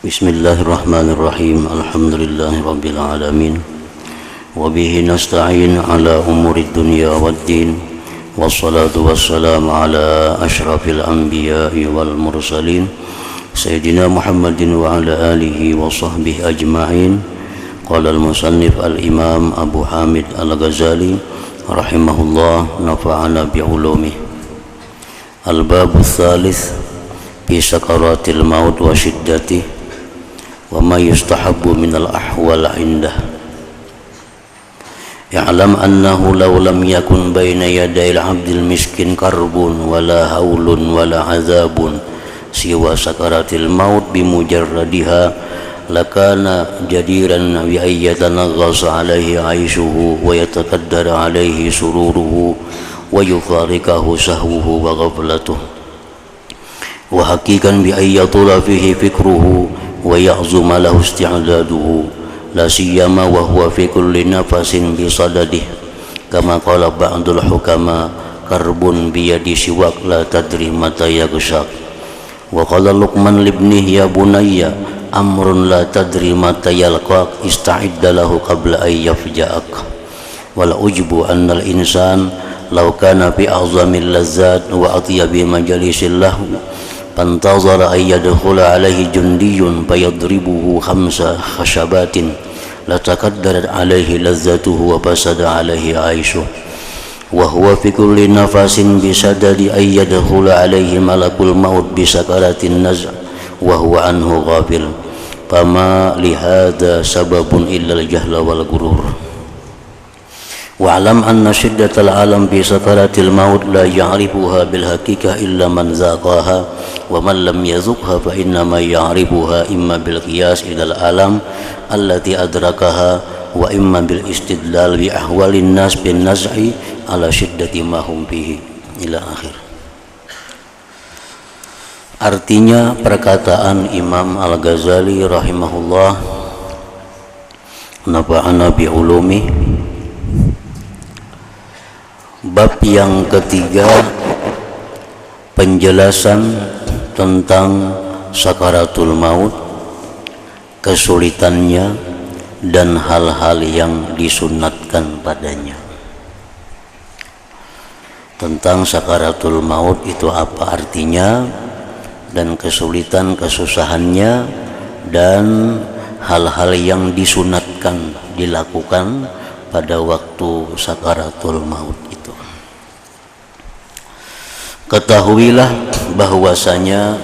Bismillahirrahmanirrahim. Alhamdulillahirabbil alamin. Wa bihi nasta'in ala umurid dunya waddin. Wassalatu wassalamu ala asyrafil anbiya'i wal mursalin Sayyidina Muhammadin wa ala alihi wa sahbihi ajma'in. Qala al-musannif al-imam Abu Hamid al-Ghazali rahimahullah, nafa'ana bi'ulumih. Al-babu tsalits fi sakaratil maut wa syiddati wa ma yustahabbu minal ahwal indah. Ya'lam annahu law lam yakun baina yadayil abdil miskin karbun wala haulun wala azabun siwa sakaratil maut bimujarradiha lakana jadiran bi ayyatanaghasa alaihi aishuhu wa yataqaddara alaihi sururuhu wa yufarikahu sahwuhu wa ghaflatuhu wa haqiqan bi ayyatula fihi fikruhu wa ya'zuma lahu isti'daduhu la siyama wa huwa fi kulli nafasin bi sadadih kama qala ba'dul hukama karbun bi yadi siwak la tadri mata yaghshaq wa qala Luqman libnihi ya bunayya amrun la tadri mata yalqaq ista'idda lahu qabla ay yafja'ak wal ujbu annal insan law kana fi a'zamil lazzat wa atyabi majalisil lahu fantazara ay yadkhula alaihi jundiyun fayadribuhu khamsa khashabatin lataqaddarat alaihi lazzatuhu wa fasada alaihi aishuh wa huwa fi kulli nafasin bisadadi ay yadkhula alaihi malakul maut bisakaratin naz' wa huwa anhu ghafil fama lihada sababun illa al-jahla wal gurur. Wa'lam anna shiddatal alam bi sakaratil maut la ya'rifuha bil haqiqah illa man zaqaha wa man lam yazuqha fa inna ma ya'rifuha imma bil qiyas ila al alam allati adrakaha wa imma bil istidlal bi ahwalin nas bin naz'i ala shiddati ma hum bihi ila akhir. Artinya perkataan Imam Al-Ghazali rahimahullah, nafa'ana bi ulumi. Bab yang ketiga, penjelasan tentang sakaratul maut, kesulitannya dan hal-hal yang disunatkan padanya. Tentang sakaratul maut itu apa artinya dan kesulitan kesusahannya dan hal-hal yang disunatkan dilakukan pada waktu sakaratul maut. Ketahuilah bahwasanya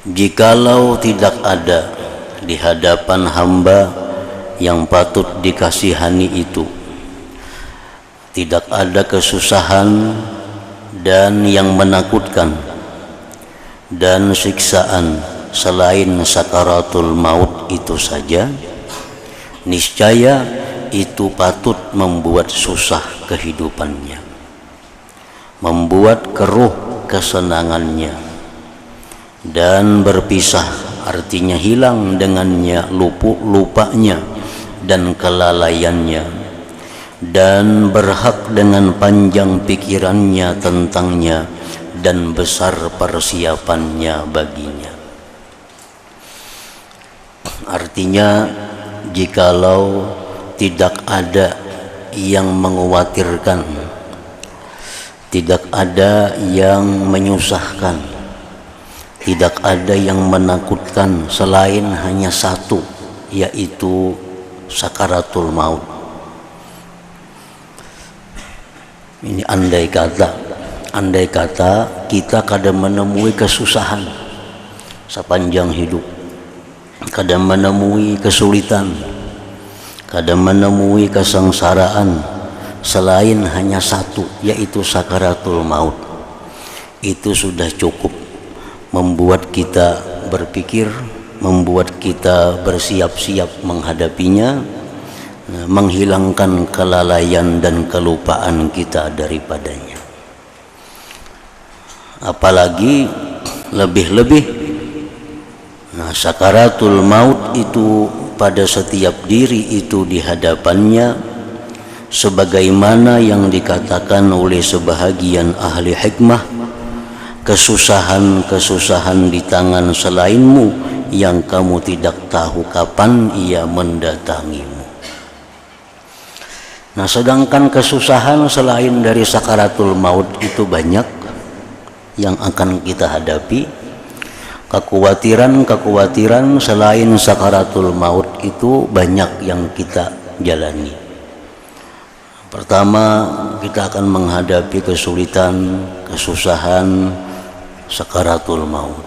jikalau tidak ada di hadapan hamba yang patut dikasihani itu, tidak ada kesusahan dan yang menakutkan dan siksaan selain sakaratul maut itu saja, niscaya itu patut membuat susah kehidupannya, membuat keruh kesenangannya, dan berpisah artinya hilang dengannya lupanya dan kelalaiannya, dan berhak dengan panjang pikirannya tentangnya dan besar persiapannya baginya. Artinya jikalau tidak ada yang mengkhawatirkan, tidak ada yang menyusahkan, tidak ada yang menakutkan selain hanya satu, yaitu sakaratul maut. Ini andai kata kita kadang menemui kesusahan sepanjang hidup, kadang menemui kesulitan, kadang menemui kesengsaraan selain hanya satu, yaitu sakaratul maut, itu sudah cukup membuat kita berpikir, membuat kita bersiap-siap menghadapinya, menghilangkan kelalaian dan kelupaan kita daripadanya. Apalagi lebih-lebih sakaratul maut itu pada setiap diri itu di hadapannya, sebagaimana yang dikatakan oleh sebahagian ahli hikmah, kesusahan-kesusahan di tangan selainmu yang kamu tidak tahu kapan ia mendatangimu. Nah, sedangkan kesusahan selain dari sakaratul maut itu banyak yang akan kita hadapi. Kekhawatiran selain sakaratul maut itu banyak yang kita jalani. Pertama, kita akan menghadapi kesulitan, kesusahan sakaratul maut.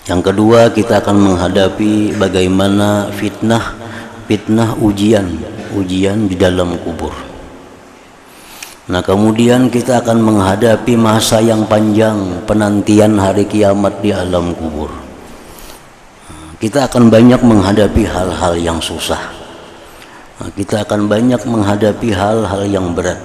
Yang kedua, kita akan menghadapi bagaimana fitnah ujian di dalam kubur. Nah, kemudian kita akan menghadapi masa yang panjang, penantian hari kiamat di alam kubur. Kita akan banyak menghadapi hal-hal yang susah. Nah, kita akan banyak menghadapi hal-hal yang berat.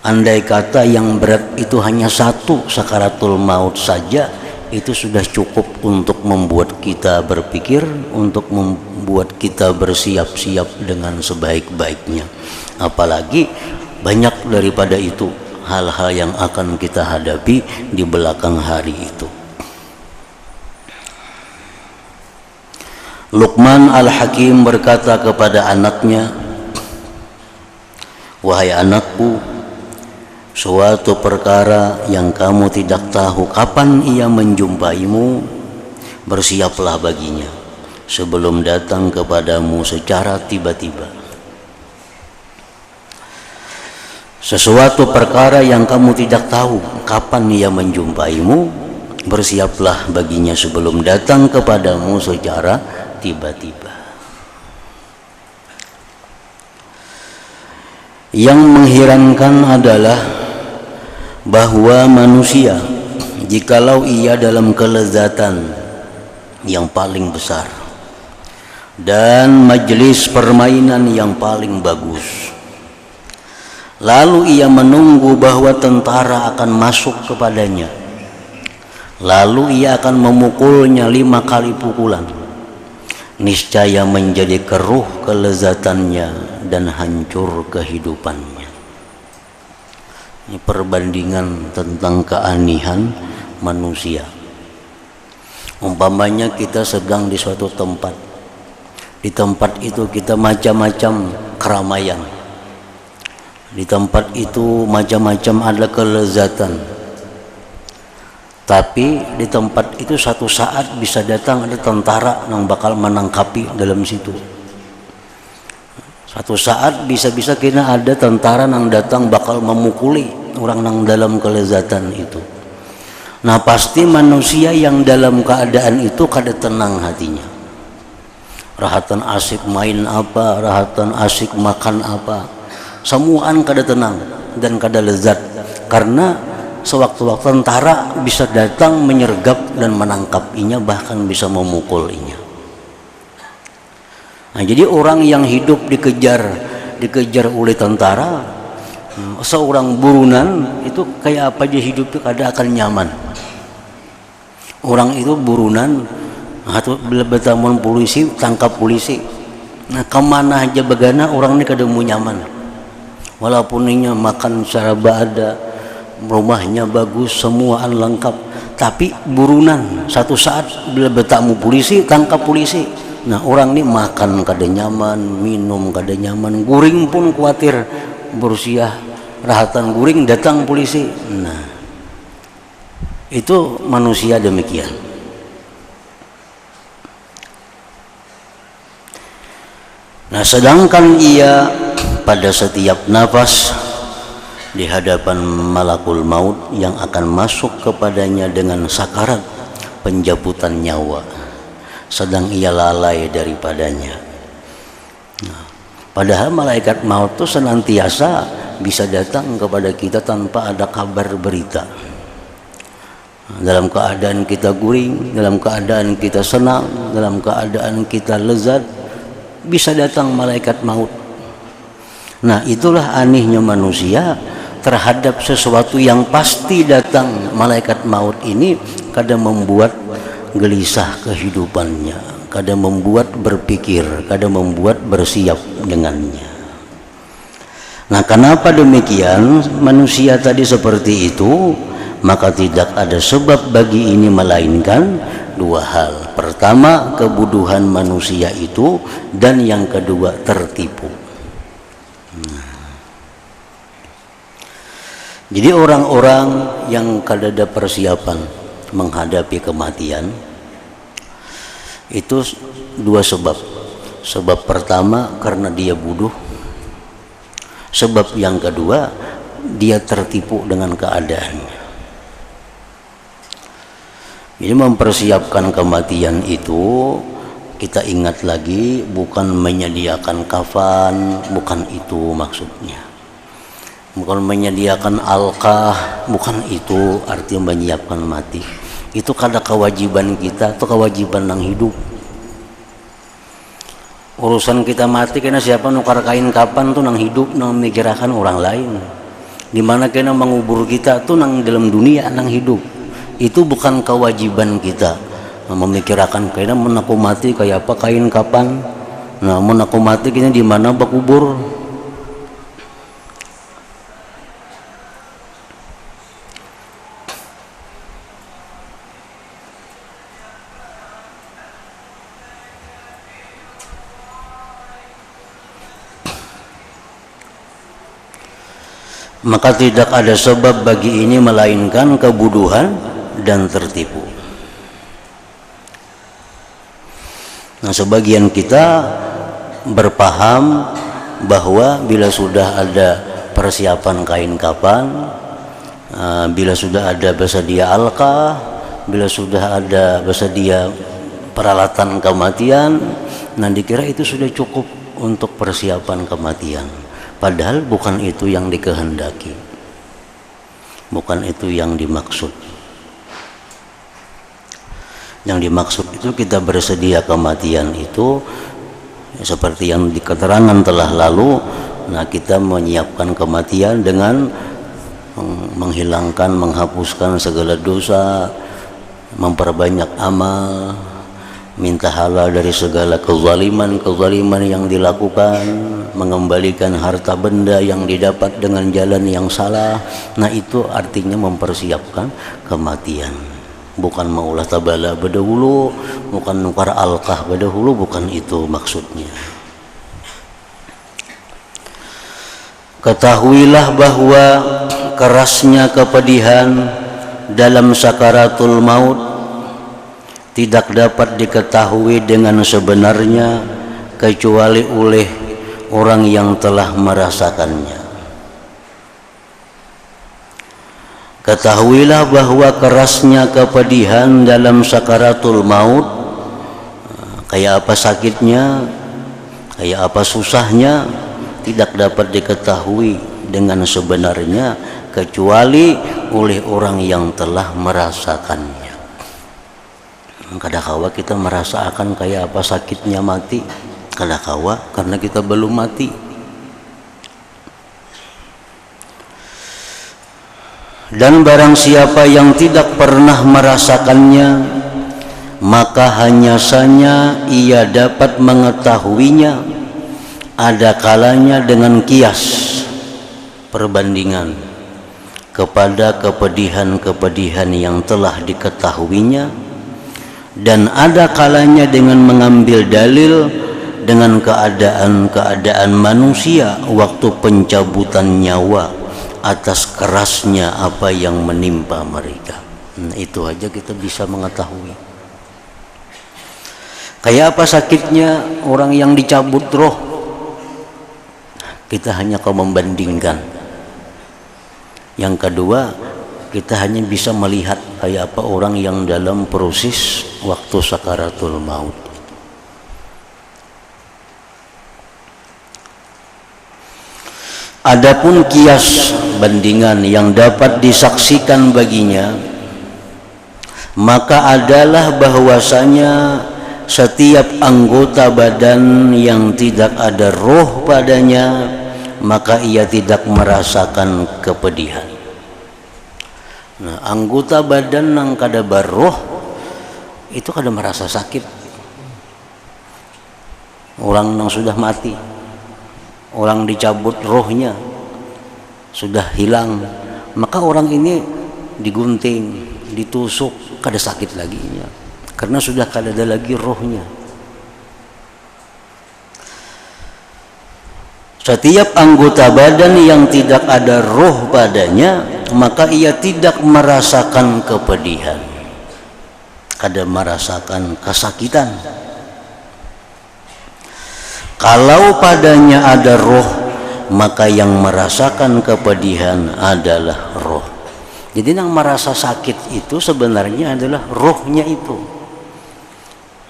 Andai kata yang berat itu hanya satu sakaratul maut saja, itu sudah cukup untuk membuat kita berpikir, untuk membuat kita bersiap-siap dengan sebaik-baiknya. Apalagi banyak daripada itu hal-hal yang akan kita hadapi di belakang hari itu. Luqman Al-Hakim berkata kepada anaknya, "Wahai anakku, suatu perkara yang kamu tidak tahu kapan ia menjumpaimu, bersiaplah baginya sebelum datang kepadamu secara tiba-tiba. Sesuatu perkara yang kamu tidak tahu kapan ia menjumpaimu, bersiaplah baginya sebelum datang kepadamu secara tiba-tiba." Yang mengherankan adalah bahwa manusia, jikalau ia dalam kelezatan yang paling besar dan majelis permainan yang paling bagus, lalu ia menunggu bahwa tentara akan masuk kepadanya, lalu ia akan memukulnya 5 kali pukulan, niscaya menjadi keruh kelezatannya dan hancur kehidupannya. Ini perbandingan tentang keanihan manusia. Umpamanya kita sedang di suatu tempat, di tempat itu kita macam-macam keramaian, di tempat itu macam-macam ada kelezatan, tapi di tempat itu satu saat bisa datang ada tentara yang bakal menangkapi dalam situ. Satu saat bisa-bisa kena ada tentara yang datang bakal memukuli orang yang dalam kelezatan itu. Nah, pasti manusia yang dalam keadaan itu kada tenang hatinya. Rahatan asik main apa, rahatan asik makan apa, semuaan kada tenang dan kada lezat, karena sewaktu-waktu tentara bisa datang menyergap dan menangkapinya, bahkan bisa memukulinya. Nah, jadi orang yang hidup dikejar oleh tentara, seorang burunan itu kayak apa aja hidup itu kada akan nyaman. Orang itu burunan atau bila bertamun polisi, tangkap polisi. Nah, kemana aja begana orang ini kada mau nyaman. Walaupun ini makan secara ada, rumahnya bagus, semuaan lengkap, tapi burunan satu saat bila bertamu polisi, tangkap polisi. Nah, orang ini makan kada nyaman, minum kada nyaman, guring pun khawatir bersiah, rahatan guring datang polisi. Nah, itu manusia demikian. Nah, sedangkan ia pada setiap nafas di hadapan malakul maut yang akan masuk kepadanya dengan sakarat pencabutan nyawa, sedang ia lalai daripadanya. Nah, padahal malaikat maut itu senantiasa bisa datang kepada kita tanpa ada kabar berita. Dalam keadaan kita guring, dalam keadaan kita senang, dalam keadaan kita lezat, bisa datang malaikat maut. Nah, itulah anehnya manusia terhadap sesuatu yang pasti datang. Malaikat maut ini kadang membuat gelisah kehidupannya, kadang membuat berpikir, kadang membuat bersiap dengannya. Nah, kenapa demikian? Manusia tadi seperti itu, maka tidak ada sebab bagi ini melainkan dua hal. Pertama, kebutuhan manusia itu, dan yang kedua, tertipu. Jadi orang-orang yang kadada persiapan menghadapi kematian itu dua sebab. Sebab pertama karena dia bodoh. Sebab yang kedua, dia tertipu dengan keadaannya. Jadi mempersiapkan kematian itu, kita ingat lagi, bukan menyediakan kafan, bukan itu maksudnya. Bukan menyediakan alqah, bukan itu artinya menyiapkan mati. Itu kada kewajiban kita, itu kewajiban yang hidup. Urusan kita mati kena siapa nukar kain kapan tuh nang hidup, nang memikirkan orang lain. Dimana kena mengubur kita tuh nang dalam dunia nang hidup. Itu bukan kewajiban kita memikirkan kena menaku mati kayak apa kain kapan. Nah menaku mati kena di mana bakubur. Maka tidak ada sebab bagi ini melainkan kebodohan dan tertipu. Nah, sebagian kita berpaham bahwa bila sudah ada persiapan kain kapan, bila sudah ada bersedia alqah, bila sudah ada bersedia peralatan kematian, nah dikira itu sudah cukup untuk persiapan kematian. Padahal bukan itu yang dikehendaki, bukan itu yang dimaksud. Yang dimaksud itu kita bersedia kematian itu seperti yang di keterangan telah lalu. Nah, kita menyiapkan kematian dengan menghilangkan, menghapuskan segala dosa, memperbanyak amal, minta halal dari segala kezaliman yang dilakukan, mengembalikan harta benda yang didapat dengan jalan yang salah. Nah, itu artinya mempersiapkan kematian. Bukan maulah tabala berdahulu, bukan nukar alqah berdahulu, bukan itu maksudnya. Ketahuilah bahwa kerasnya kepedihan dalam sakaratul maut tidak dapat diketahui dengan sebenarnya kecuali oleh orang yang telah merasakannya. Ketahuilah bahwa kerasnya kepedihan dalam sakaratul maut, kayak apa sakitnya, kayak apa susahnya, tidak dapat diketahui dengan sebenarnya kecuali oleh orang yang telah merasakannya. Kadang-kala kita merasakan kayak apa sakitnya mati, kadang-kala karena kita belum mati. Dan barang siapa yang tidak pernah merasakannya, maka hanya saja ia dapat mengetahuinya ada kalanya dengan kias perbandingan kepada kepedihan-kepedihan yang telah diketahuinya, dan ada kalanya dengan mengambil dalil dengan keadaan-keadaan manusia waktu pencabutan nyawa atas kerasnya apa yang menimpa mereka. Nah, itu aja kita bisa mengetahui. Kayak apa sakitnya orang yang dicabut roh, kita hanya kau membandingkan. Yang kedua, kita hanya bisa melihat kayak apa orang yang dalam proses waktu sakaratul maut. Adapun kias bandingan yang dapat disaksikan baginya, maka adalah bahwasanya setiap anggota badan yang tidak ada roh padanya, maka ia tidak merasakan kepedihan. Nah, anggota badan yang kada baroh itu kada merasa sakit. Orang yang sudah mati, orang dicabut rohnya, sudah hilang, maka orang ini digunting, ditusuk, kada sakit lagi nya. Karena sudah kada ada lagi rohnya. Setiap anggota badan yang tidak ada roh padanya, maka ia tidak merasakan kepedihan, kada merasakan kesakitan. Kalau padanya ada roh, maka yang merasakan kepedihan adalah roh. Jadi yang merasa sakit itu sebenarnya adalah rohnya itu,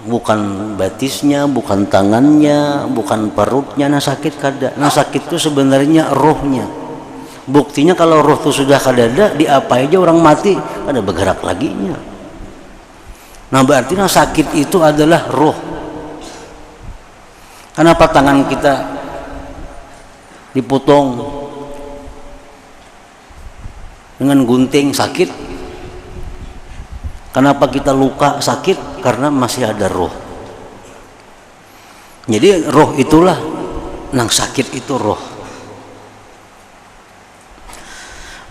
bukan batisnya, bukan tangannya, bukan perutnya. Nah sakit kada, nah sakit itu sebenarnya rohnya. Buktinya kalau roh itu sudah kada ada, di apa aja orang mati kada bergerak lagi nya. Nah berarti nah sakit itu adalah roh. Kenapa tangan kita dipotong dengan gunting sakit? Kenapa kita luka sakit? Karena masih ada roh. Jadi roh itulah nang sakit itu roh.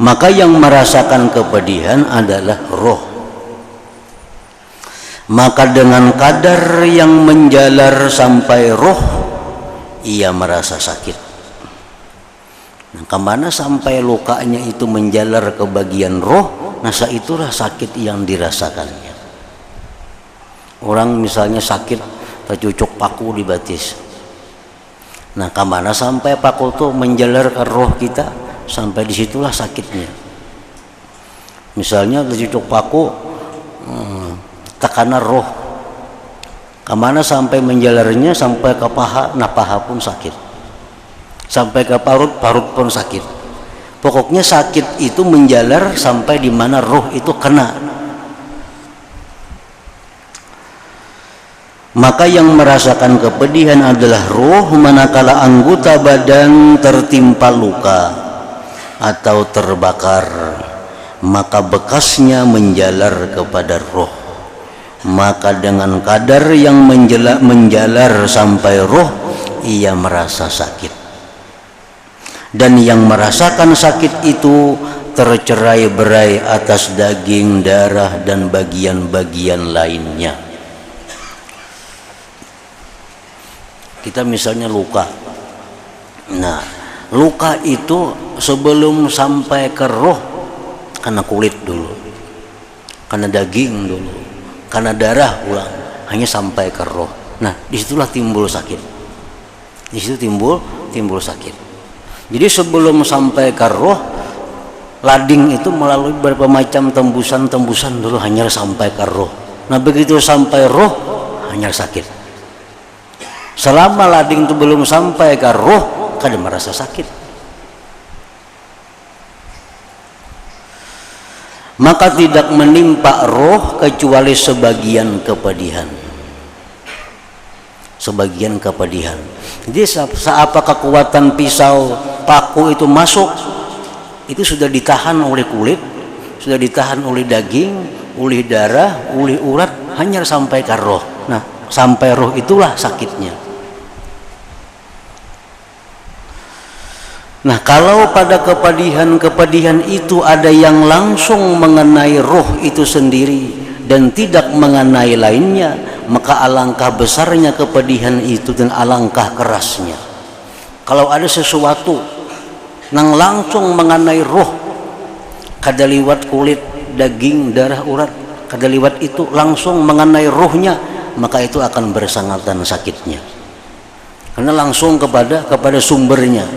Maka yang merasakan kepedihan adalah roh. Maka dengan kadar yang menjalar sampai roh, ia merasa sakit. Nah, kemana sampai lukanya itu menjalar ke bagian roh, nah itulah sakit yang dirasakannya. Orang misalnya sakit tercucuk paku di batis. Nah, kemana sampai paku itu menjalar ke roh kita, sampai disitulah sakitnya. Misalnya tercucuk paku, tekanan roh, kemana sampai menjalarnya sampai ke paha, nah paha pun sakit. Sampai ke parut, parut pun sakit. Pokoknya sakit itu menjalar sampai di mana roh itu kena. Maka yang merasakan kepedihan adalah roh, manakala anggota badan tertimpa luka atau terbakar, maka bekasnya menjalar kepada roh. Maka dengan kadar yang menjalar sampai roh, ia merasa sakit. Dan yang merasakan sakit itu tercerai-berai atas daging, darah, dan bagian-bagian lainnya. Kita misalnya luka. Nah, luka itu sebelum sampai ke roh, karena kulit dulu, karena daging dulu, karena darah ulang, hanya sampai ke roh. Nah, disitulah timbul sakit. Di situ timbul sakit. Jadi sebelum sampai ke roh, lading itu melalui beberapa macam tembusan-tembusan dulu hanya sampai ke roh. Nah begitu sampai roh, hanya sakit. Selama lading itu belum sampai ke roh, kada merasa sakit. Maka tidak menimpa roh kecuali sebagian kepedihan. Sebagian kepedihan. Jadi seapa kekuatan pisau paku itu masuk, itu sudah ditahan oleh kulit, sudah ditahan oleh daging, oleh darah, oleh urat, hanya sampai ke roh. Nah, sampai roh itulah sakitnya. Nah, kalau pada kepedihan itu ada yang langsung mengenai roh itu sendiri dan tidak mengenai lainnya, maka alangkah besarnya kepedihan itu dan alangkah kerasnya. Kalau ada sesuatu yang langsung mengenai roh, kada liwat kulit, daging, darah, urat, kada liwat itu langsung mengenai rohnya, maka itu akan bersangatan sakitnya. Karena langsung kepada sumbernya.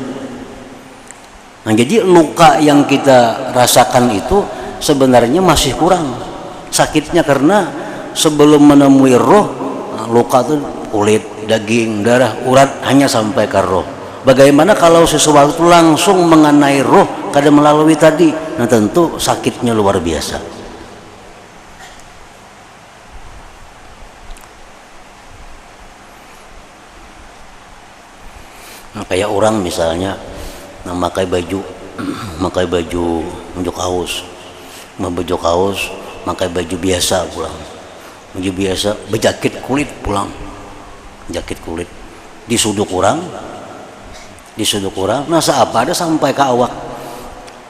Nah, jadi luka yang kita rasakan itu sebenarnya masih kurang sakitnya, karena sebelum menemui roh, luka itu kulit, daging, darah, urat, hanya sampai ke roh. Bagaimana kalau sesuatu langsung mengenai roh, kada melalui tadi? Nah tentu sakitnya luar biasa. Nah, kayak orang misalnya memakai baju baju kaos, pakai baju biasa pulang, baju biasa, berjakit kulit pulang, jakit kulit, disuduk orang, nah seapa ada sampai ke awak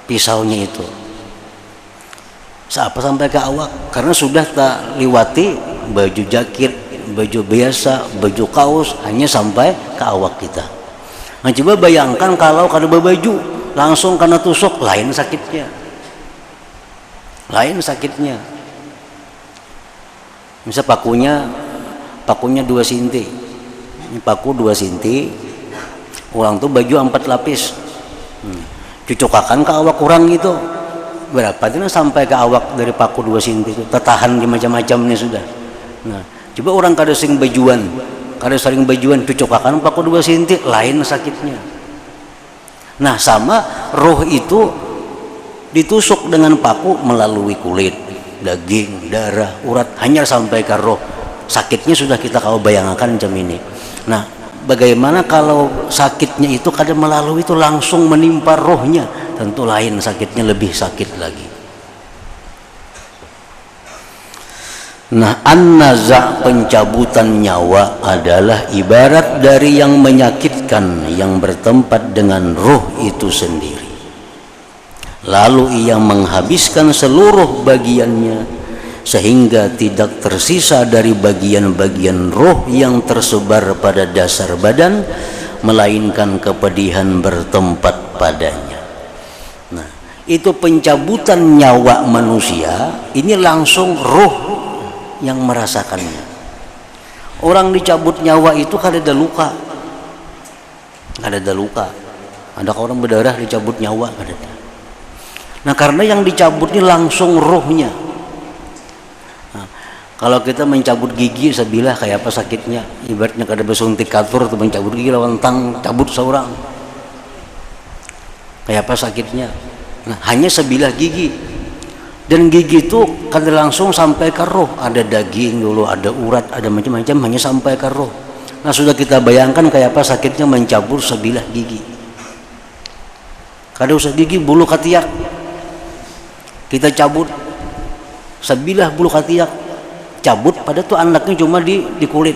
pisaunya itu. sampai ke awak, karena sudah tak liwati baju jaket, baju biasa, baju kaos, hanya sampai ke awak kita. Nah, coba bayangkan kalau kada baju langsung kena tusuk, lain sakitnya. Misal pakunya 2 sinti, ini paku 2 sinti, orang tuh baju 4 lapis, cucokakan ke awak kurang gitu, berapa itu sampai ke awak dari paku 2 sinti itu, tertahan di macam-macam nih sudah. Nah, coba orang kada sering bajuan, cucokakan paku 2 sinti, lain sakitnya. Nah, sama roh itu ditusuk dengan paku melalui kulit, daging, darah, urat, hanya sampai ke roh. Sakitnya sudah kita kau bayangkan macam ini. Nah, bagaimana kalau sakitnya itu kadang melalui itu langsung menimpa rohnya? Tentu lain sakitnya, lebih sakit lagi. Nah, an-naza' pencabutan nyawa adalah ibarat dari yang menyakitkan yang bertempat dengan roh itu sendiri. Lalu ia menghabiskan seluruh bagiannya sehingga tidak tersisa dari bagian-bagian roh yang tersebar pada dasar badan, melainkan kepedihan bertempat padanya. Nah, itu pencabutan nyawa manusia, ini langsung roh yang merasakannya. Orang dicabut nyawa itu kada ada luka. Ada orang berdarah dicabut nyawa, kada ada. Nah, karena yang dicabut ini langsung rohnya. Kalau kita mencabut gigi sebilah kayak apa sakitnya, ibaratnya kada bersuntik katur atau mencabut gigi lawan tang cabut seorang, kayak apa sakitnya. Nah, hanya sebilah gigi, dan gigi itu kada langsung sampai ke roh, ada daging dulu, ada urat, ada macam-macam, hanya sampai ke roh. Nah, sudah kita bayangkan kayak apa sakitnya mencabut sebilah gigi. Kada usah gigi, bulu ketiak kita cabut, sebilah bulu ketiak cabut, pada tuh anaknya cuma di kulit.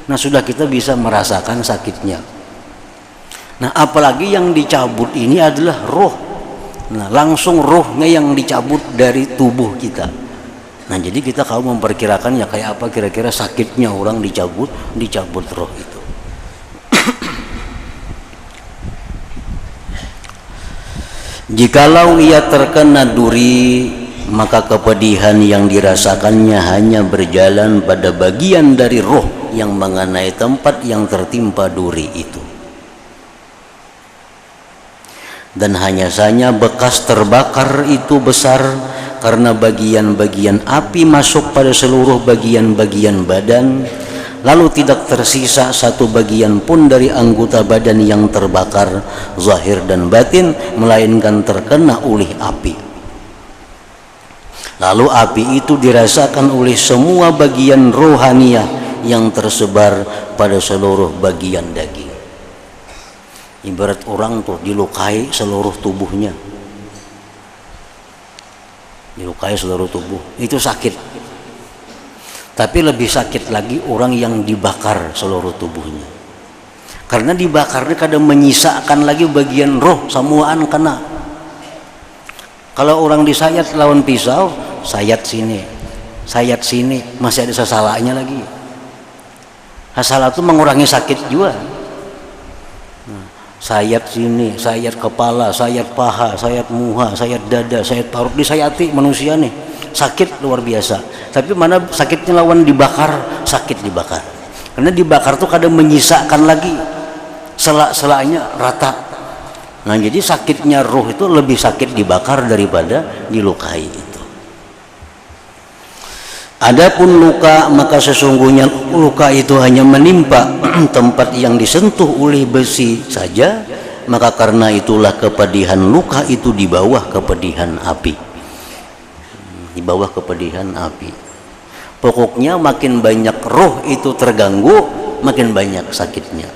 Nah, sudah kita bisa merasakan sakitnya. Nah, apalagi yang dicabut ini adalah roh. Nah, langsung rohnya yang dicabut dari tubuh kita. Nah, jadi kita kalau memperkirakan ya kayak apa kira-kira sakitnya orang dicabut roh itu. Jikalau ia terkena duri, maka kepedihan yang dirasakannya hanya berjalan pada bagian dari roh yang mengenai tempat yang tertimpa duri itu, dan hanya saja bekas terbakar itu besar karena bagian-bagian api masuk pada seluruh bagian-bagian badan, lalu tidak tersisa satu bagian pun dari anggota badan yang terbakar zahir dan batin, melainkan terkena oleh api. Lalu api itu dirasakan oleh semua bagian rohaniah yang tersebar pada seluruh bagian daging. Ibarat orang tuh dilukai seluruh tubuhnya, itu sakit. Tapi lebih sakit lagi orang yang dibakar seluruh tubuhnya, karena dibakarnya kadang menyisakan lagi bagian roh semuaan kena. Kalau orang disayat lawan pisau, sayat sini, masih ada sasalahnya lagi. Sasalah itu mengurangi sakit juga. Sayat sini, sayat kepala, sayat paha, sayat muha, sayat dada, sayat parut, disayati manusia nih, sakit luar biasa. Tapi mana sakitnya lawan dibakar, sakit dibakar. Karena dibakar tuh kadang menyisakan lagi, selak-selaknya rata. Nah, jadi sakitnya roh itu lebih sakit dibakar daripada dilukai itu. Adapun luka, maka sesungguhnya luka itu hanya menimpa tempat yang disentuh oleh besi saja, maka karena itulah kepedihan luka itu di bawah kepedihan api. Pokoknya makin banyak roh itu terganggu, makin banyak sakitnya.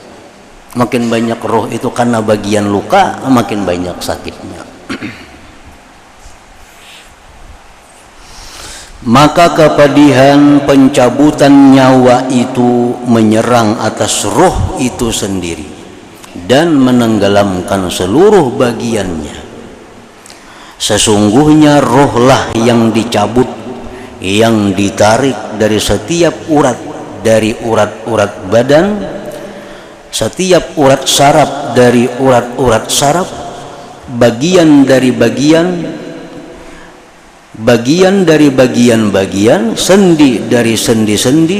Makin banyak roh itu karena bagian luka, makin banyak sakitnya. Maka kepedihan pencabutan nyawa itu menyerang atas roh itu sendiri dan menenggelamkan seluruh bagiannya, Sesungguhnya rohlah yang dicabut, yang ditarik dari setiap urat dari urat-urat badan, setiap urat saraf dari urat-urat saraf, bagian dari bagian, sendi dari sendi-sendi,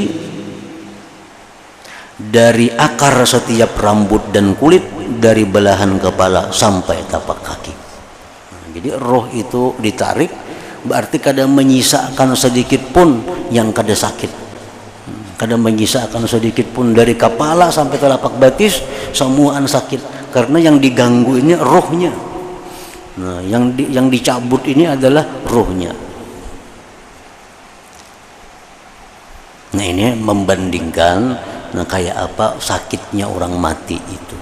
dari akar setiap rambut dan kulit, dari belahan kepala sampai tapak kaki. Jadi roh itu ditarik, berarti kada menyisakan sedikit pun yang kada sakit, kada menyisakan sedikit pun dari kepala sampai telapak betis, semuaan sakit, karena yang diganggu ini rohnya. Nah, yang dicabut ini adalah rohnya. Nah, ini membandingkan kayak apa sakitnya orang mati itu.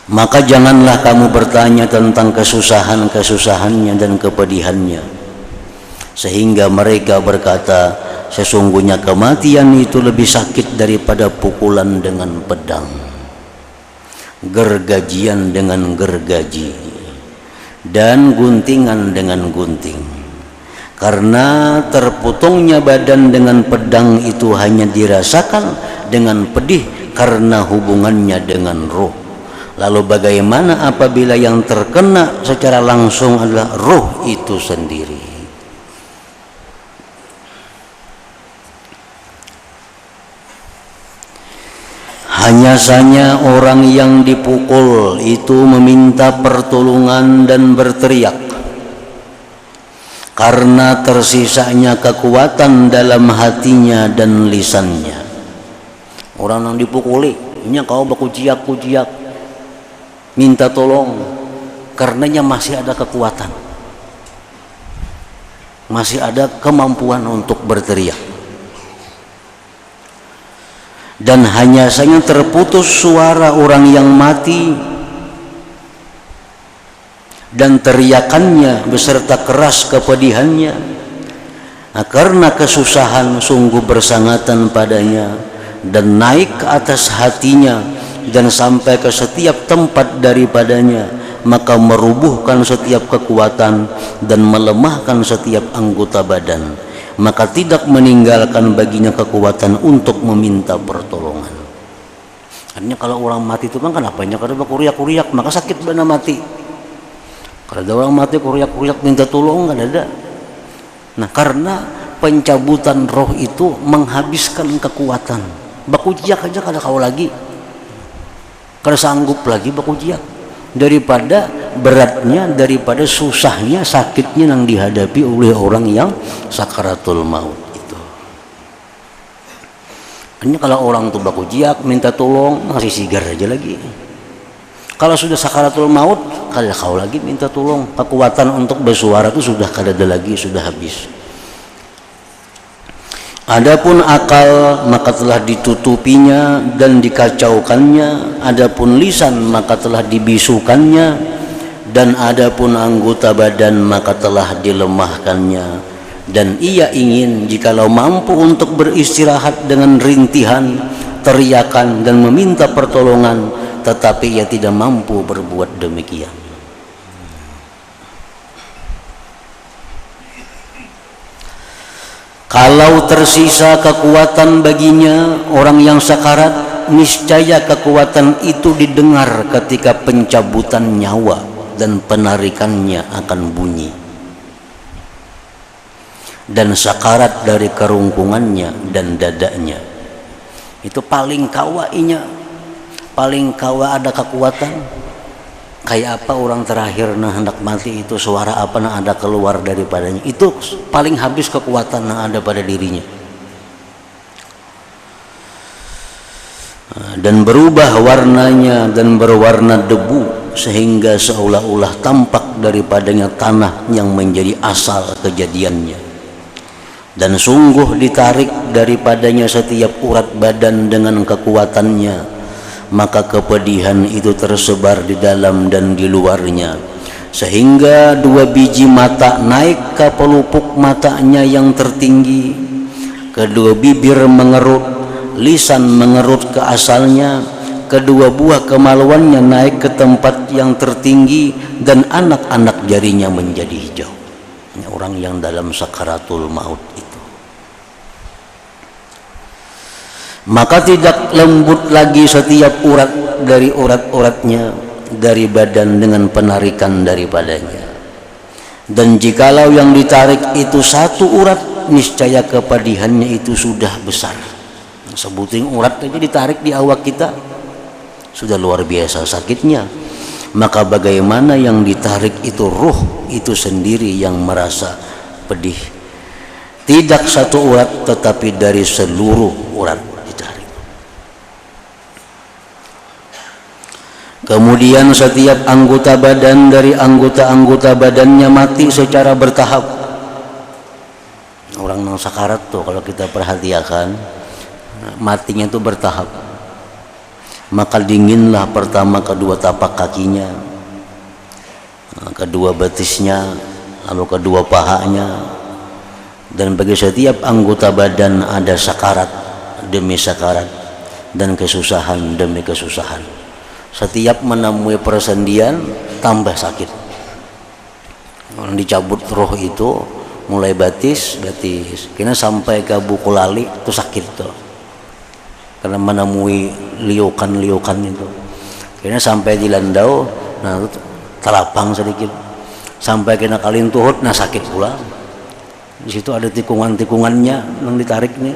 Maka janganlah kamu bertanya tentang kesusahannya dan kepedihannya, sehingga mereka berkata, sesungguhnya kematian itu lebih sakit daripada pukulan dengan pedang, gergajian dengan gergaji, dan guntingan dengan gunting. Karena terpotongnya badan dengan pedang itu hanya dirasakan dengan pedih karena hubungannya dengan roh. Lalu bagaimana apabila yang terkena secara langsung adalah roh itu sendiri? Hanya saja orang yang dipukul itu meminta pertolongan dan berteriak karena tersisanya kekuatan dalam hatinya dan lisannya. Orang yang dipukuli, ini kau bakujiak-kujiak minta tolong, karenanya masih ada kekuatan, masih ada kemampuan untuk berteriak. Dan hanya saja terputus suara orang yang mati dan teriakannya beserta keras kepedihannya, karena kesusahan sungguh bersangatan padanya dan naik ke atas hatinya dan sampai ke setiap tempat daripadanya, maka merubuhkan setiap kekuatan dan melemahkan setiap anggota badan, maka tidak meninggalkan baginya kekuatan untuk meminta pertolongan. Artinya kalau orang mati itu kan apanya? Kalau kuriak-kuriak maka sakit benar mati. Kalau ada orang mati kuriak-kuriak minta tolong nggak ada. Nah, karena pencabutan roh itu menghabiskan kekuatan. Bakujiak aja kada kau lagi, kada sanggup lagi bakujiak, daripada beratnya, daripada susahnya, sakitnya yang dihadapi oleh orang yang sakaratul maut itu. Hanya kalau orang tuh bakujiak minta tolong masih sigar aja lagi. Kalau sudah sakaratul maut, kada kau lagi minta tolong, kekuatan untuk bersuara itu sudah kada ada lagi, sudah habis. Adapun akal maka telah ditutupinya dan dikacaukannya, adapun lisan maka telah dibisukannya, dan adapun anggota badan maka telah dilemahkannya. Dan ia ingin jikalau mampu untuk beristirahat dengan rintihan, teriakan dan meminta pertolongan, tetapi ia tidak mampu berbuat demikian. Kalau tersisa kekuatan baginya orang yang sakarat, niscaya kekuatan itu didengar ketika pencabutan nyawa dan penarikannya akan bunyi. Dan sakarat dari kerungkungannya dan dadanya. Itu paling kawainya, paling kawa ada kekuatan. Kayak apa orang terakhir hendak mati itu, suara apa yang ada keluar daripadanya, itu paling habis kekuatan yang ada pada dirinya. Dan berubah warnanya dan berwarna debu, sehingga seolah-olah tampak daripadanya tanah yang menjadi asal kejadiannya. Dan sungguh ditarik daripadanya setiap urat badan dengan kekuatannya, maka kepedihan itu tersebar di dalam dan di luarnya, sehingga 2 biji mata naik ke pelupuk matanya yang tertinggi, kedua bibir mengerut, lisan mengerut ke asalnya, kedua buah kemaluannya naik ke tempat yang tertinggi, dan anak-anak jarinya menjadi hijau. Ini orang yang dalam sakaratul maut itu. Maka tidak lembut lagi setiap urat dari urat-uratnya dari badan dengan penarikan daripadanya. Dan jikalau yang ditarik itu satu urat, niscaya kepedihannya itu sudah besar. Sebuting urat aja ditarik di awak kita sudah luar biasa sakitnya, maka bagaimana yang ditarik itu ruh itu sendiri yang merasa pedih. Tidak satu urat tetapi dari seluruh urat ditarik. Kemudian setiap anggota badan dari anggota-anggota badannya mati secara bertahap. Orang yang sakarat tuh kalau kita perhatikan matinya itu bertahap. Maka dinginlah pertama kedua tapak kakinya, kedua betisnya, lalu kedua pahanya. Dan bagi setiap anggota badan ada sakarat demi sakarat dan kesusahan demi kesusahan. Setiap menemui persendian tambah sakit. Orang dicabut roh itu mulai batis, kena sampai ke buku lali itu sakit tuh. Karena menemui liukan-liukan itu, kena sampai di landau, nah itu terapang sedikit, sampai kena kalin tuhut, nah sakit pula. Di situ ada tikungan-tikungannya yang ditarik nih.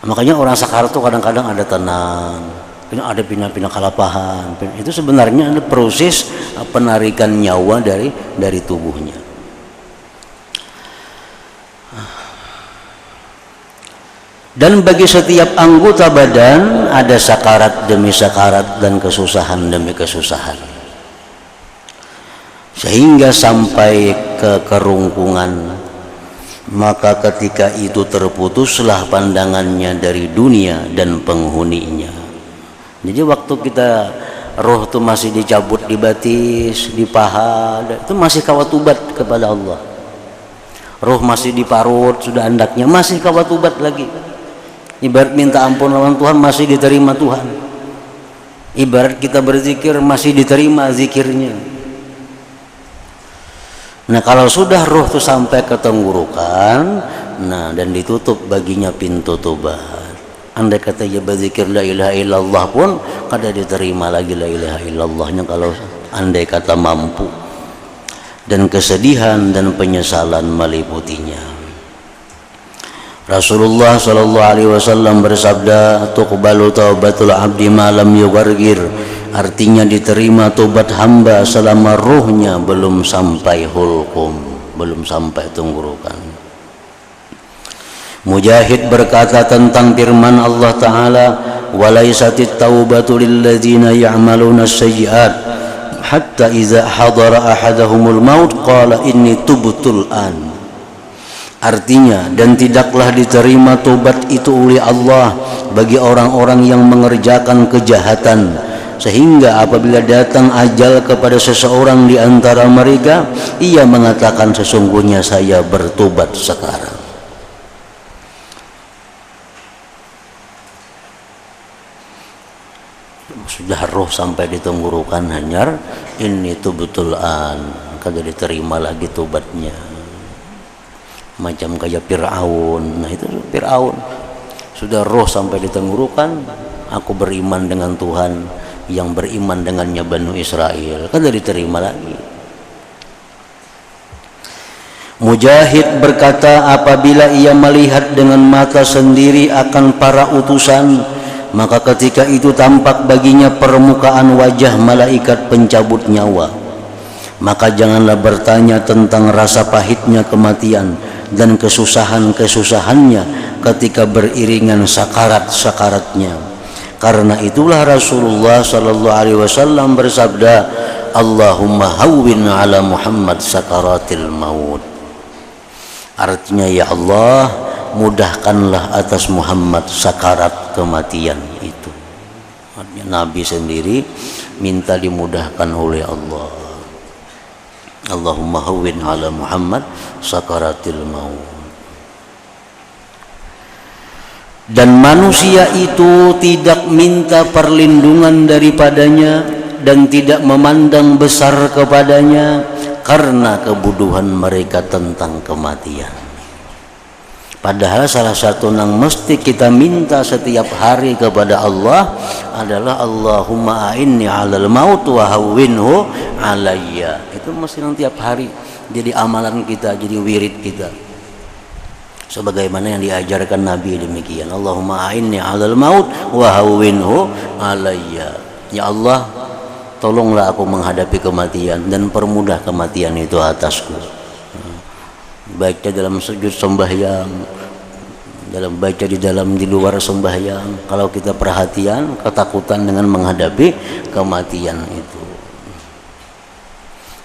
Makanya orang sakarat tuh kadang-kadang ada tenang, ada pindah-pindah kalapahan. Itu sebenarnya ada proses penarikan nyawa dari tubuhnya. Dan bagi setiap anggota badan ada sakarat demi sakarat dan kesusahan demi kesusahan, sehingga sampai ke kerungkungan. Maka ketika itu terputuslah pandangannya dari dunia dan penghuninya. Jadi waktu kita roh itu masih dicabut di batis, di paha, itu masih kawatubat kepada Allah. Roh masih diparut, sudah andaknya masih kawatubat lagi. Ibarat minta ampun lawan Tuhan masih diterima Tuhan. Ibarat kita berzikir masih diterima zikirnya. Nah kalau sudah roh itu sampai ke tenggorokan, nah dan ditutup baginya pintu tobat. Andai kata dia berzikir la ilaha illallah pun kada diterima lagi la ilaha illallahnya kalau andai kata mampu. Dan kesedihan dan penyesalan meliputinya. Rasulullah sallallahu alaihi wasallam bersabda, tuqbalu taubatul abdi ma lam yughargir. Artinya diterima tobat hamba selama ruhnya belum sampai hulqum, belum sampai tenggorokan. Mujahid berkata tentang firman Allah Ta'ala, walaisatit taubatu lilladzina ya'maluna as-sayyi'at hatta idza hadara ahadahumul maut qala inni tubtul an. Artinya, dan tidaklah diterima tobat itu oleh Allah bagi orang-orang yang mengerjakan kejahatan, sehingga apabila datang ajal kepada seseorang di antara mereka, ia mengatakan sesungguhnya saya bertobat sekarang. Sudah roh sampai di tenggorokan hanyar, ini tubtul an, kada diterima lagi tobatnya. Macam kayak Fir'aun. Nah itu Fir'aun sudah roh sampai di tenggorokan, aku beriman dengan Tuhan yang beriman dengannya Bani Israel, kan tidak diterima lagi. Mujahid berkata, apabila ia melihat dengan mata sendiri akan para utusan, maka ketika itu tampak baginya permukaan wajah malaikat pencabut nyawa. Maka janganlah bertanya tentang rasa pahitnya kematian dan kesusahan-kesusahannya ketika beriringan sakarat-sakaratnya. Karena itulah Rasulullah sallallahu alaihi wasallam bersabda, Allahumma hawwin ala Muhammad sakaratil maut. Artinya, ya Allah, mudahkanlah atas Muhammad sakarat kematian itu. Artinya Nabi sendiri minta dimudahkan oleh Allah. Allahumma hawwin ala Muhammad sakaratil maut. Dan manusia itu tidak minta perlindungan daripadanya dan tidak memandang besar kepadanya karena kebodohan mereka tentang kematian. Padahal salah satu yang mesti kita minta setiap hari kepada Allah adalah Allahumma a'inni 'alal maut wa hawwinhu 'alayya. Itu mesti tiap hari jadi amalan kita, jadi wirid kita. Sebagaimana yang diajarkan Nabi demikian. Allahumma a'inni 'alal maut wa hawwinhu 'alayya. Ya Allah, tolonglah aku menghadapi kematian dan permudah kematian itu atasku. Baca dalam sujud sembahyang, dalam baca di luar sembahyang. Kalau kita perhatian, ketakutan dengan menghadapi kematian itu.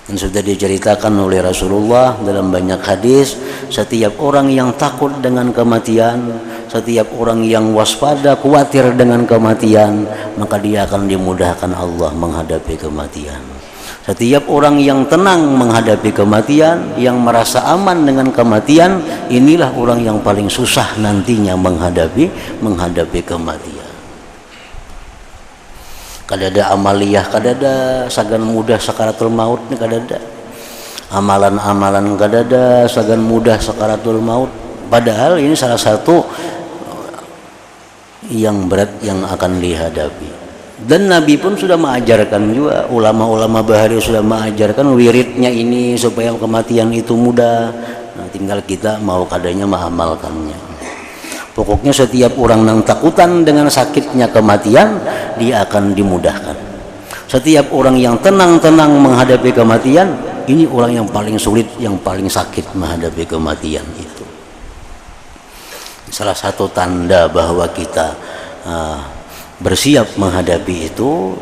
Dan sudah diceritakan oleh Rasulullah dalam banyak hadis, setiap orang yang takut dengan kematian, setiap orang yang waspada, khawatir dengan kematian, maka dia akan dimudahkan Allah menghadapi kematian. Setiap orang yang tenang menghadapi kematian, yang merasa aman dengan kematian, inilah orang yang paling susah nantinya menghadapi kematian. Kadada amaliyah, kadada sagan mudah sakaratul maut, kadada amalan-amalan, kadada sagan mudah sakaratul maut. Padahal ini salah satu yang berat yang akan dihadapi. Dan Nabi pun sudah mengajarkan juga, ulama-ulama bahari sudah mengajarkan wiridnya ini supaya kematian itu mudah. Nah, tinggal kita mau kadanya mengamalkannya. Pokoknya setiap orang yang takutan dengan sakitnya kematian, dia akan dimudahkan. Setiap orang yang tenang-tenang menghadapi kematian, ini orang yang paling sulit, yang paling sakit menghadapi kematian itu. Salah satu tanda bahwa kita bersiap menghadapi itu,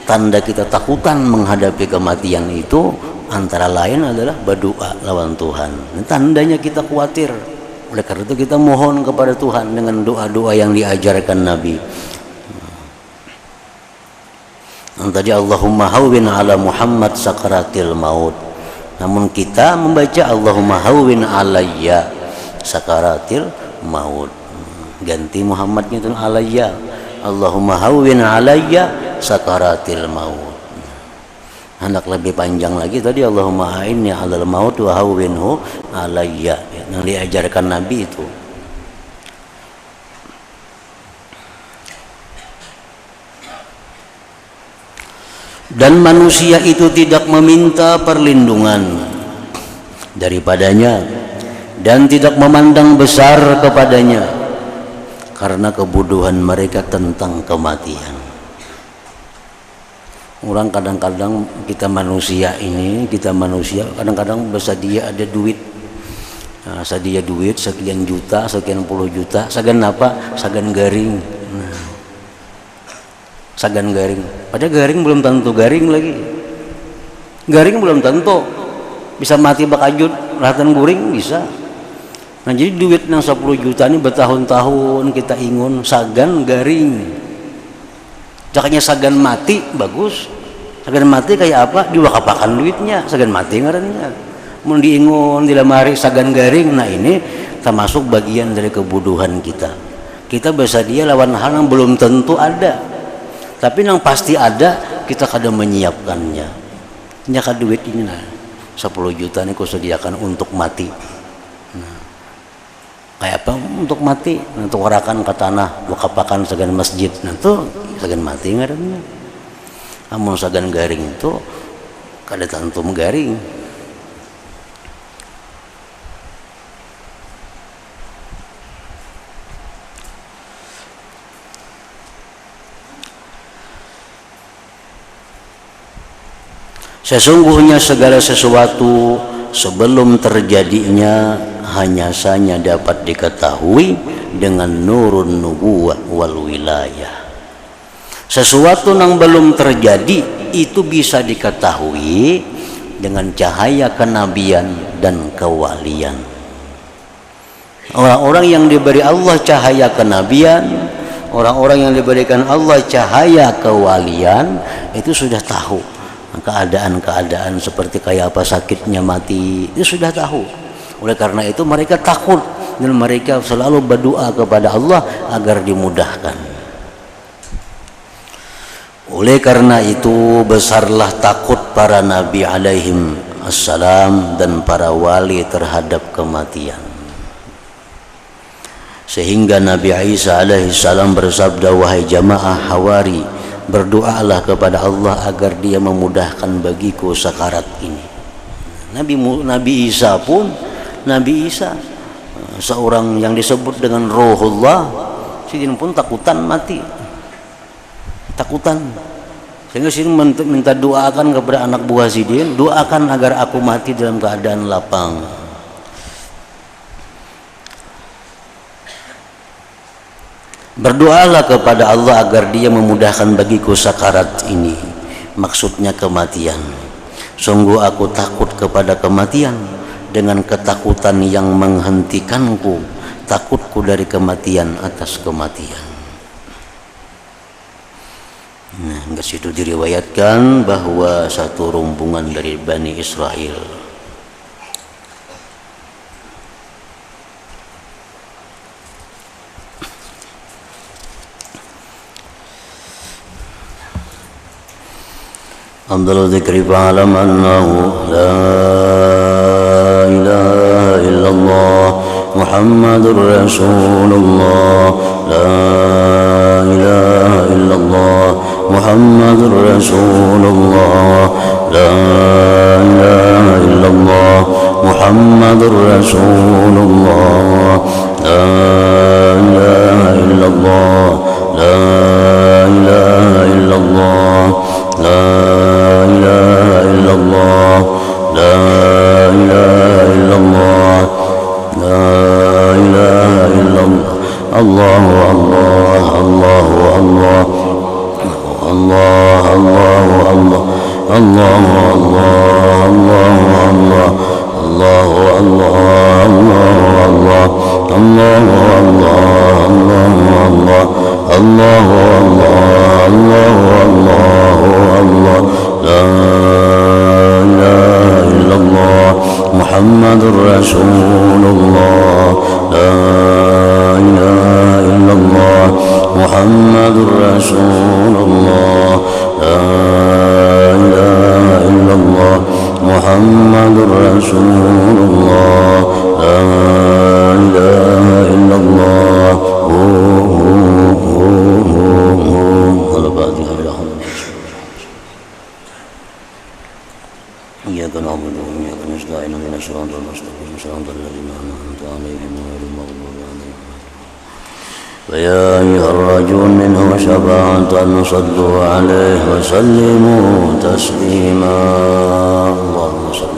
tanda kita takutan menghadapi kematian itu antara lain adalah berdoa lawan Tuhan. Ini tandanya kita khawatir. Oleh karena itu kita mohon kepada Tuhan dengan doa-doa yang diajarkan Nabi. Yang tadi Allahumma hawwin ala Muhammad sakaratil maut. Namun kita membaca Allahumma hawwin alayya sakaratil maut. Ganti Muhammadnya itu alayya. Allahumma hawwin alayya sakaratil maut. Hendak lebih panjang lagi tadi Allahumma a'inni 'alal maut wa hawwinhu alayya, yang diajarkan Nabi itu. Dan manusia itu tidak meminta perlindungan daripadanya dan tidak memandang besar kepadanya karena kebodohan mereka tentang kematian. Orang kadang-kadang kita manusia kadang-kadang bersedia ada duit, sedia duit sekian juta, sekian puluh juta, sagan apa? Sagan garing. Sagan garing. Padahal garing belum tentu garing lagi. Garing belum tentu bisa mati bakajut, rahatan guring bisa. Nah, jadi duit yang 10 juta ini bertahun-tahun kita ingun sagan garing. Jakanya sagan mati bagus. Sagan mati kayak apa? Diwakapakan duitnya. Sagan mati ngarannya. Mun diingun di lemari sagan garing. Nah, ini termasuk bagian dari kebodohan kita. Kita bersedia lawan hal yang belum tentu ada. Tapi yang pasti ada, kita kadang menyiapkannya. Nyaka duit ini nah 10 juta ini ku sediakan untuk mati. Kayak apa untuk mati? Untuk warakan ke tanah, wakapakan sagan masjid. Nah itu sagan mati ngarannya. Namun sagan garing itu kada tantum garing. Sesungguhnya segala sesuatu sebelum terjadinya hanya saja dapat diketahui dengan nurun nubuwah wal wilayah. Sesuatu yang belum terjadi itu bisa diketahui dengan cahaya kenabian dan kewalian. Orang-orang yang diberi Allah cahaya kenabian, orang-orang yang diberikan Allah cahaya kewalian, itu sudah tahu keadaan-keadaan seperti kayak apa sakitnya mati, itu sudah tahu. Oleh karena itu mereka takut dan mereka selalu berdoa kepada Allah agar dimudahkan. Oleh karena itu besarlah takut para nabi alaihim assalam dan para wali terhadap kematian. Sehingga Nabi Isa alaihi salam bersabda, wahai jamaah Hawari, berdoalah kepada Allah agar dia memudahkan bagiku sakarat ini. Nabi Isa pun, Nabi Isa seorang yang disebut dengan Ruhullah, sidin pun takutan mati, takutan. Sehingga sidin minta doakan kepada anak buah sidin, doakan agar aku mati dalam keadaan lapang. Berdoalah kepada Allah agar dia memudahkan bagiku sakarat ini, maksudnya kematian. Sungguh aku takut kepada kematian dengan ketakutan yang menghentikanku, takutku dari kematian atas kematian. Nah, di situ diriwayatkan bahwa satu rombongan dari Bani Israel afdalu dzikri fa'lam annahu la ilaha illallah Muhammadur Rasulullah la ilaha illallah Muhammadur Rasulullah la ilaha illallah Muhammadur Rasulullah la ilaha illallah la ilaha illallah la ilaha illallah la ilaha illallah la ilaha illallah Allahu Allah Allahu Allah Allah Allahu Allah Allahu Allah Allahu Allah Allahu Allah Allahu Allah Allahu Allah Allahu Allah la ilaha illallah Muhammadur Rasulullah la ilaha illallah Muhammadur Rasulullah la ilaha illallah Muhammadur Rasulullah la ilaha illallah إياك نعبد وإياك نستعين اهدنا الصراط المستقيم صراط الذين أنعمت عليهم غير المغضوب عليهم ويا أيها الرجل منه شفاعة صلوا عليه وسلموا تسليما اللهم صل